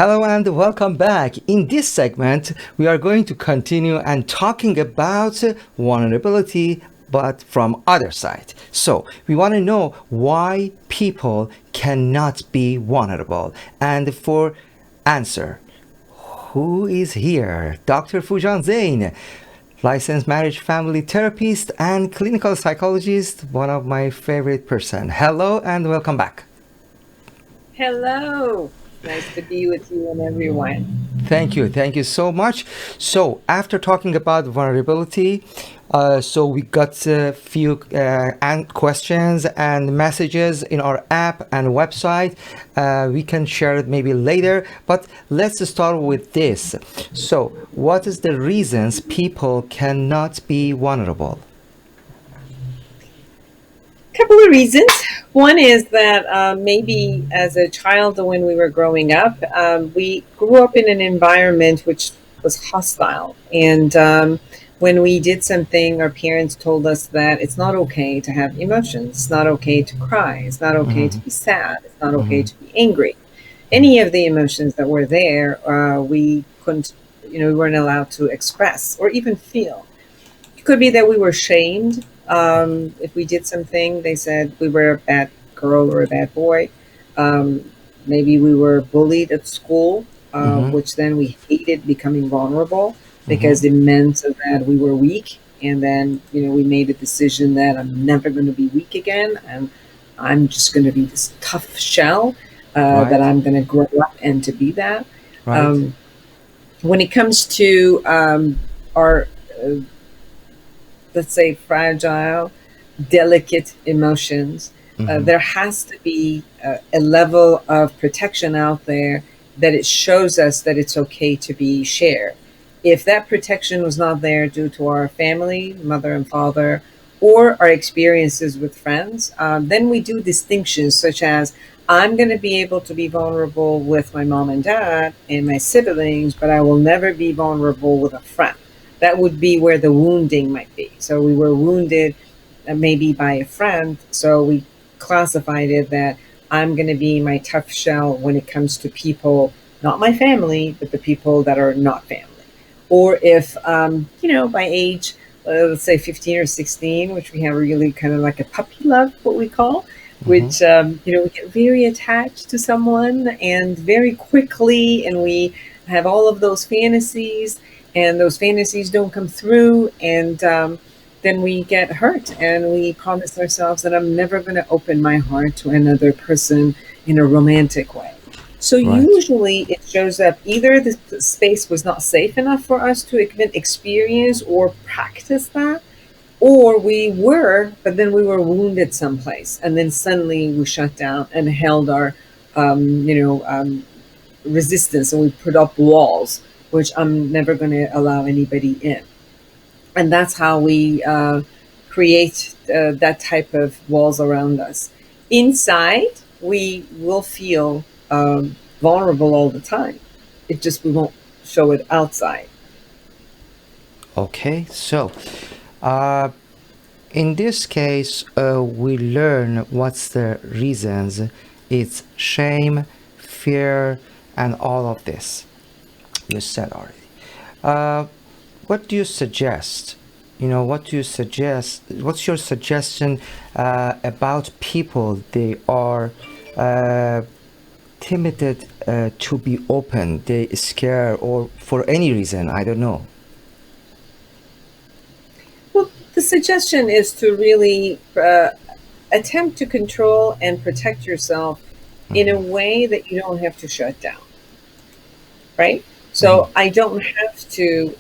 Hello and welcome back. In this segment, we are going to continue and talking about vulnerability, but from other side. So we want to know why people cannot be vulnerable. And for answer, who is here? Dr. Foojan Zeine, licensed marriage family therapist and clinical psychologist, one of my favorite person. Hello and welcome back. Hello. Nice to be with you and everyone. Thank you so much. So after talking about vulnerability, so we got a few questions and messages in our app and website. We can share it maybe later, but let's start with this. So, what is the reasons people cannot be vulnerable? Couple of reasons. One is that maybe as a child, when we were growing up, we grew up in an environment which was hostile. And when we did something, our parents told us that it's not okay to have emotions. It's not okay to cry. It's not okay to Mm-hmm. be sad. It's not okay Mm-hmm. to be angry. Any of the emotions that were there, we couldn't, we weren't allowed to express or even feel. It could be that we were shamed. If we did something, they said we were a bad girl or a bad boy. Um, Maybe we were bullied at school, Mm-hmm. which then we hated becoming vulnerable Mm-hmm. because it meant that we were weak. And then, we made a decision that I'm never going to be weak again. And I'm just going to be this tough shell that Right. I'm going to grow up and to be that. Right. Um, when it comes to our uh, let's say, fragile, delicate emotions, Mm-hmm. there has to be a level of protection out there that it shows us that it's okay to be shared. If that protection was not there due to our family, mother and father, or our experiences with friends, then we do distinctions such as I'm going to be able to be vulnerable with my mom and dad and my siblings, but I will never be vulnerable with a friend. That would be where the wounding might be. So we were wounded maybe by a friend. So we classified it that I'm going to be my tough shell when it comes to people, not my family, but the people that are not family. Or if, by age, let's say 15 or 16, which we have really kind of like a puppy love, what we call, Mm-hmm. which, we get very attached to someone and very quickly, and we have all of those fantasies and those fantasies don't come through, and then we get hurt and we promise ourselves that I'm never going to open my heart to another person in a romantic way. So Right. usually it shows up either the space was not safe enough for us to even experience or practice that, or we were, but then we were wounded someplace, and then suddenly we shut down and held our um, you know um, resistance, and we put up walls, which I'm never going to allow anybody in. And that's how we create that type of walls around us. Inside, we will feel vulnerable all the time. It just we won't show it outside. Okay. So, uh, in this case, we learn what's the reasons. It's shame, fear, and all of this. You said already. Uh, what do you suggest? What do you suggest? What's your suggestion about people they are uh, timid to be open, they scare, or for any reason? I don't know. Well, the suggestion is to really attempt to control and protect yourself in a Mm-hmm. way that you don't have to shut down, right? Mm-hmm. So I don't have to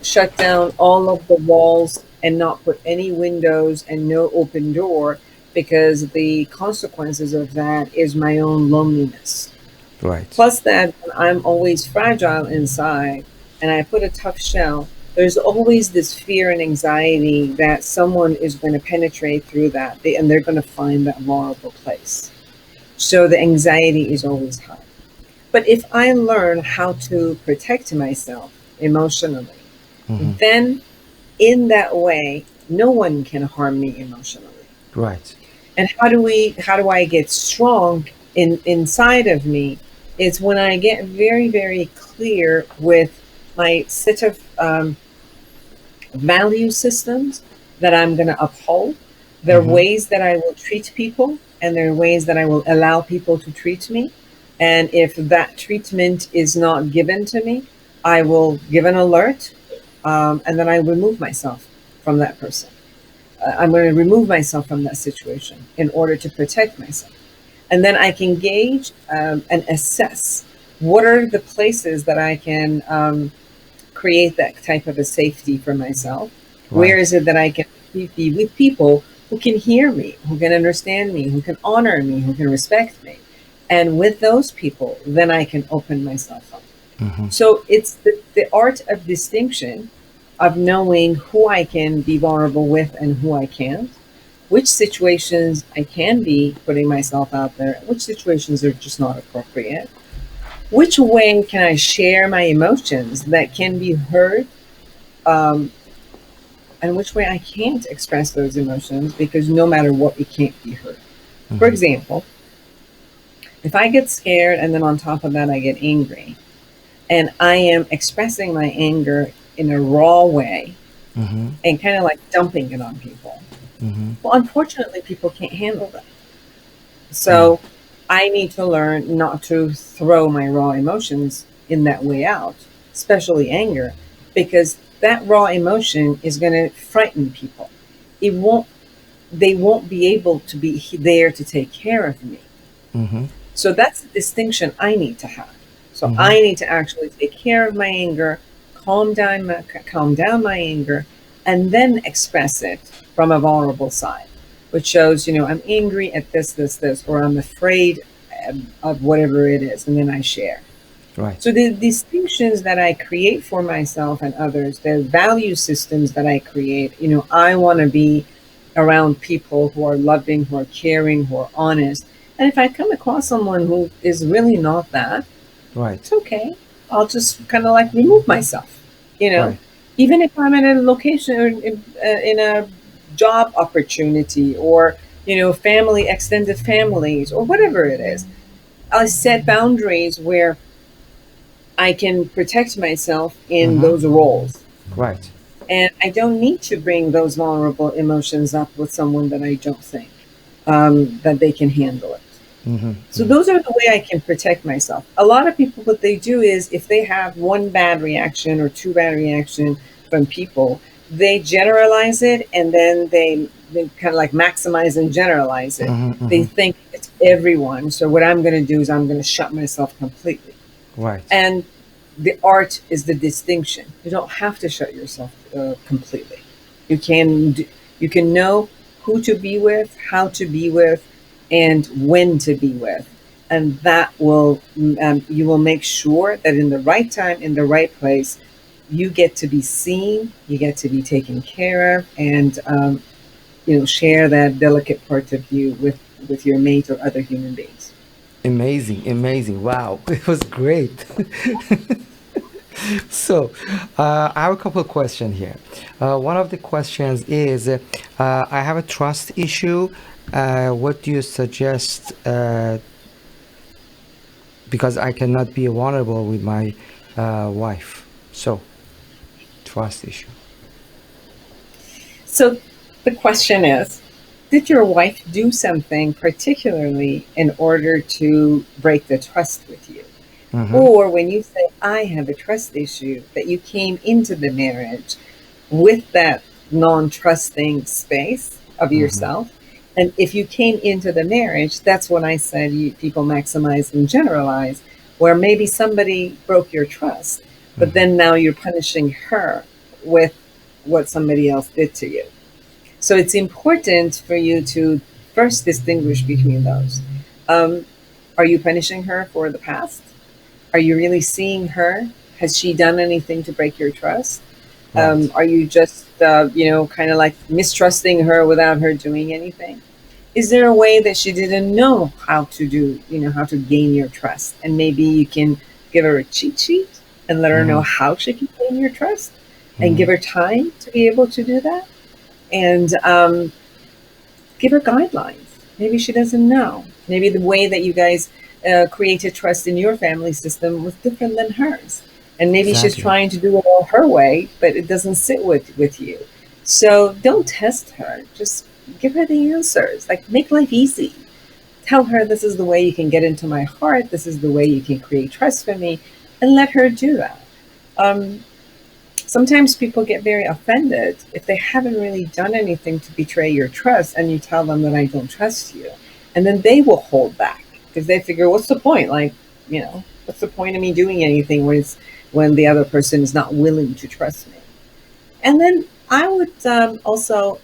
shut down all of the walls and not put any windows and no open door, because the consequences of that is my own loneliness. Right. Plus, that I'm always fragile inside and I put a tough shell, there's always this fear and anxiety that someone is going to penetrate through that and they're going to find that vulnerable place. So the anxiety is always high. But if I learn how to protect myself emotionally, Mm-hmm. then in that way, no one can harm me emotionally. Right. And how do I get strong inside of me It's when I get very, very clear with my set of value systems that I'm going to uphold. There are Mm-hmm. ways that I will treat people, and there are ways that I will allow people to treat me. And if that treatment is not given to me, I will give an alert, and then I remove myself from that person. I'm going to remove myself from that situation in order to protect myself. And then I can gauge and assess what are the places that I can create that type of a safety for myself. Where Right. is it that I can be with people who can hear me, who can understand me, who can honor me, who can respect me? And with those people, then I can open myself up. Mm-hmm. So it's the art of distinction, of knowing who I can be vulnerable with and who I can't, which situations I can be putting myself out there, which situations are just not appropriate, which way can I share my emotions that can be heard, um, and which way I can't express those emotions because no matter what, it can't be heard. For Mm-hmm. example, if I get scared and then on top of that I get angry, and I am expressing my anger in a raw way Mm-hmm. and kind of like dumping it on people, Mm-hmm. well, unfortunately, people can't handle that. Mm-hmm. So I need to learn not to throw my raw emotions in that way out, especially anger, because that raw emotion is going to frighten people. It won't, they won't be able to be there to take care of me. Mm-hmm. So that's the distinction I need to have. So Mm-hmm. I need to actually take care of my anger, calm down my anger, and then express it from a vulnerable side, which shows, I'm angry at this, or I'm afraid of whatever it is, and then I share. Right. So the distinctions that I create for myself and others, the value systems that I create, I want to be around people who are loving, who are caring, who are honest. And if I come across someone who is really not that, it's Right. okay. I'll just kind of like remove myself, you know, Right. even if I'm in a location or in a job opportunity, or, family, extended families, or whatever it is. I set boundaries where I can protect myself in Mm-hmm. those roles. Right. And I don't need to bring those vulnerable emotions up with someone that I don't think that they can handle it. Mm-hmm. So Mm-hmm. those are the way I can protect myself. A lot of people, what they do is if they have one bad reaction or two bad reaction from people, they generalize it, and then they kind of like maximize and generalize it. Mm-hmm. They Mm-hmm. think it's everyone. So what I'm going to do is I'm going to shut myself completely. Right. And the art is the distinction. You don't have to shut yourself completely. You can you can know who to be with, how to be with, and when to be with, and that will you will make sure that in the right time, in the right place, you get to be seen, you get to be taken care of, and share that delicate part of you with your mate or other human beings. Amazing. Amazing. Wow. It was great. So, I have a couple of questions here. One of the questions is, I have a trust issue. What do you suggest? Because I cannot be vulnerable with my wife. So, trust issue. So the question is, did your wife do something particularly in order to break the trust with you? Mm-hmm. Or when you say, I have a trust issue, that you came into the marriage with that non trusting space of Mm-hmm. yourself. And if you came into the marriage, that's when I said people maximize and generalize, where maybe somebody broke your trust, but Mm-hmm. then now you're punishing her with what somebody else did to you. So it's important for you to first distinguish between those. Um, are you punishing her for the past? Are you really seeing her? Has she done anything to break your trust? Right. Are you just, kind of like mistrusting her without her doing anything? Is there a way that she didn't know how to do, how to gain your trust? And maybe you can give her a cheat sheet and let her know Mm-hmm. how she can gain your trust, and Mm-hmm. give her time to be able to do that. And give her guidelines. Maybe she doesn't know. Maybe the way that you guys created trust in your family system was different than hers. And maybe she's Exactly. trying to do it all her way, but it doesn't sit with you. So don't test her. Just give her the answers. Like, make life easy. Tell her this is the way you can get into my heart. This is the way you can create trust for me, and let her do that. Um, Sometimes people get very offended if they haven't really done anything to betray your trust, and you tell them that I don't trust you. And then they will hold back because they figure, what's the point? Like, what's the point of me doing anything when the other person is not willing to trust me? And then I would also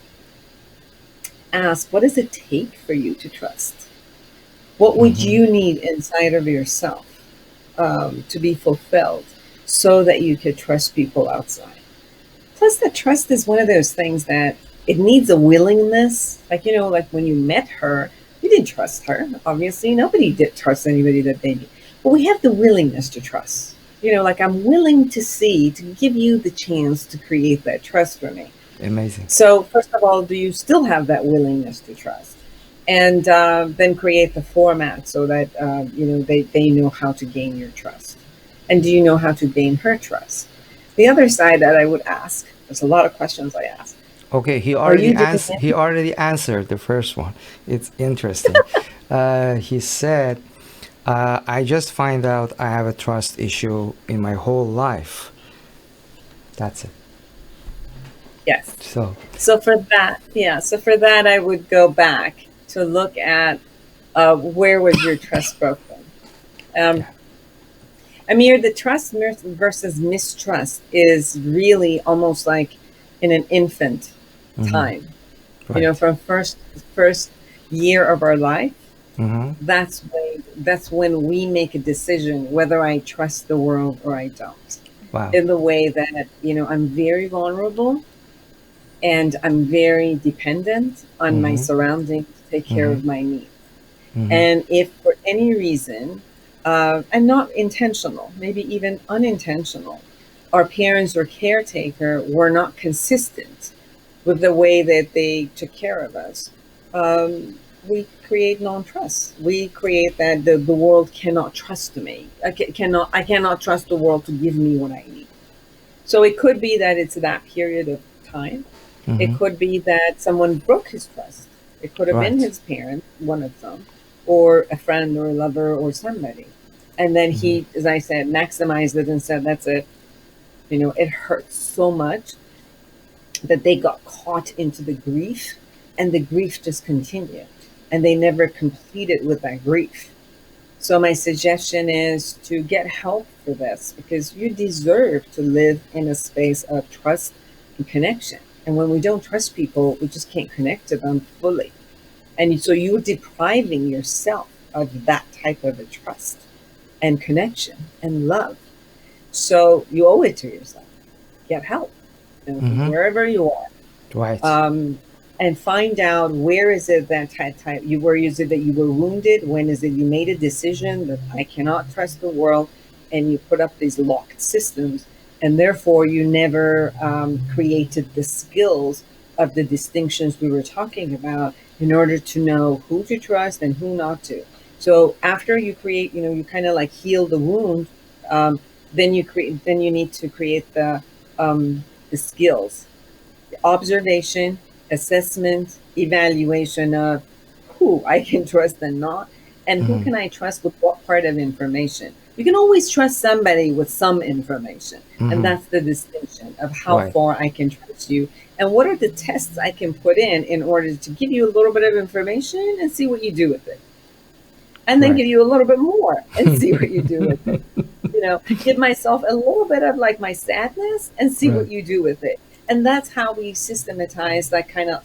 ask, what does it take for you to trust? What would Hmm. you need inside of yourself to be fulfilled so that you could trust people outside? Plus, the trust is one of those things that it needs a willingness. Like, like when you met her, you didn't trust her. Obviously, nobody did trust anybody that they knew. But we have the willingness to trust. Like, I'm willing to give you the chance to create that trust for me. Amazing. So, first of all, do you still have that willingness to trust? And then create the format so that they know how to gain your trust. And do you know how to gain her trust? The other side that I would ask, there's a lot of questions I ask. Okay, Are you doing he it? already answered the first one. It's interesting. He said, I just find out I have a trust issue in my whole life. That's it. Yes. So, So for that, I would go back to look at where was your trust broken. Um, yeah. Amir, the trust versus mistrust is really almost like in an infant Hmm. time. Right. From first year of our life, Hmm. that's when we make a decision whether I trust the world or I don't. Wow. In the way that I'm very vulnerable and I'm very dependent on my Hmm. surroundings to take care Hmm. of my needs. Hmm. And if for any reason, and not intentional, maybe even unintentional, our parents or caretaker were not consistent with the way that they took care of us, we create non-trust. We create that the world cannot trust me. I cannot trust the world to give me what I need. So it could be that it's that period of time. It Hmm. could be that someone broke his trust. It could have been Right. his parent, one of them, or a friend or a lover or somebody. And then Hmm. he, as I said, maximized it and said, that's it. It hurts so much that they got caught into the grief, and the grief just continued. And they never completed with that grief. So my suggestion is to get help for this, because you deserve to live in a space of trust and connection. And when we don't trust people, we just can't connect to them fully. And so you're depriving yourself of that type of a trust and connection and love. So you owe it to yourself. Get help, from Hmm. wherever you are, Right. um, and find out where is it that type you were. Is it that you were wounded? When is it you made a decision that I cannot trust the world, and you put up these locked systems, and therefore you never created the skills of the distinctions we were talking about in order to know who to trust and who not to. So after you create, you kind of like heal the wound. Um, then you need to create the skills: observation, assessment, evaluation of who I can trust and not, and who Hmm. can I trust with what part of information. You can always trust somebody with some information, and Hmm. that's the distinction of how Right. far I can trust you and what are the tests I can put in order to give you a little bit of information and see what you do with it, and then Right. give you a little bit more and see what you do with it. Give myself a little bit of like my sadness and see Right. what you do with it. And that's how we systematize that kind of,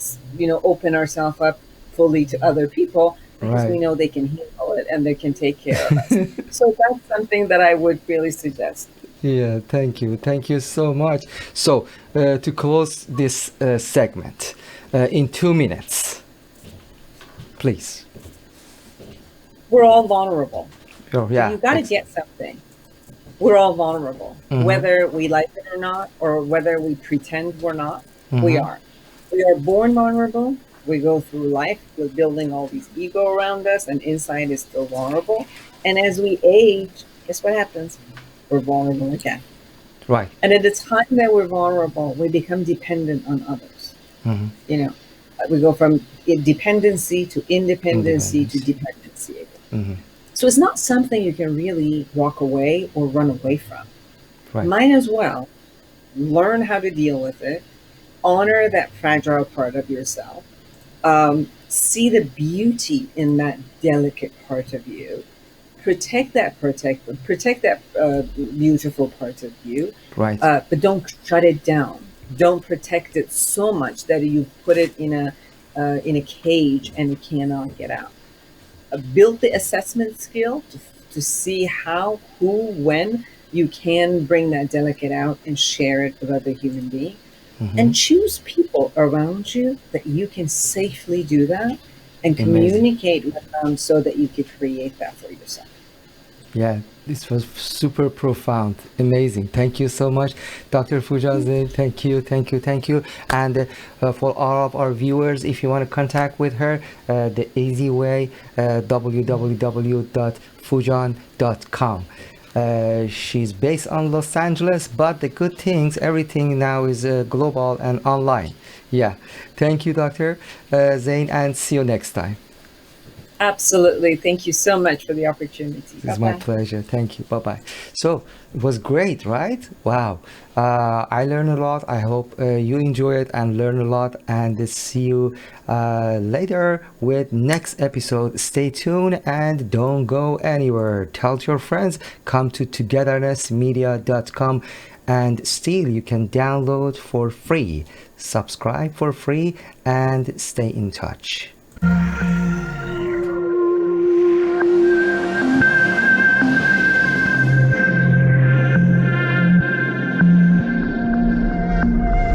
open ourselves up fully to other people, because we Right. know they can handle it and they can take care of us. So that's something that I would really suggest. Yeah, thank you. Thank you so much. So, to close this segment, in 2 minutes, please. We're all vulnerable. Oh, If yeah. you got to get something, we're all vulnerable, Mm-hmm. whether we like it or not, or whether we pretend we're not. We Mm-hmm. are. We are born vulnerable. We go through life with building all these ego around us, and inside is still vulnerable. And as we age, guess what happens? We're vulnerable again. Right. And at the time that we're vulnerable, we become dependent on others. Mm-hmm. You know, we go from dependency to independency to Independence. dependency again. Mm-hmm. So it's not something you can really walk away or run away from. Right. Might as well learn how to deal with it, honor that fragile part of yourself, see the beauty in that delicate part of you, protect that beautiful part of you, Right. but don't shut it down. Don't protect it so much that you put it in a cage and it cannot get out. Build the assessment skill to see how, who, when you can bring that delicate out and share it with other human beings. Mm-hmm. And choose people around you that you can safely do that and Amazing. communicate with them so that you could create that for yourself. Yeah, this was super profound, amazing. Thank you so much, Dr. Foojan Zeine. Thank you, thank you, thank you. And for all of our viewers, if you want to contact with her, the easy way, www.foojan.com. She's based on Los Angeles, but the good things, everything now is global and online. Yeah, thank you, Dr. Zeine, and see you next time. Absolutely. Thank you so much for the opportunity. Bye It's my bye. pleasure. Thank you. Bye bye. So it was great, right? Wow. I learned a lot. I hope you enjoy it and learn a lot. And see you later with next episode. Stay tuned and don't go anywhere. Tell your friends. Come to togethernessmedia.com, and still you can download for free, subscribe for free, and stay in touch.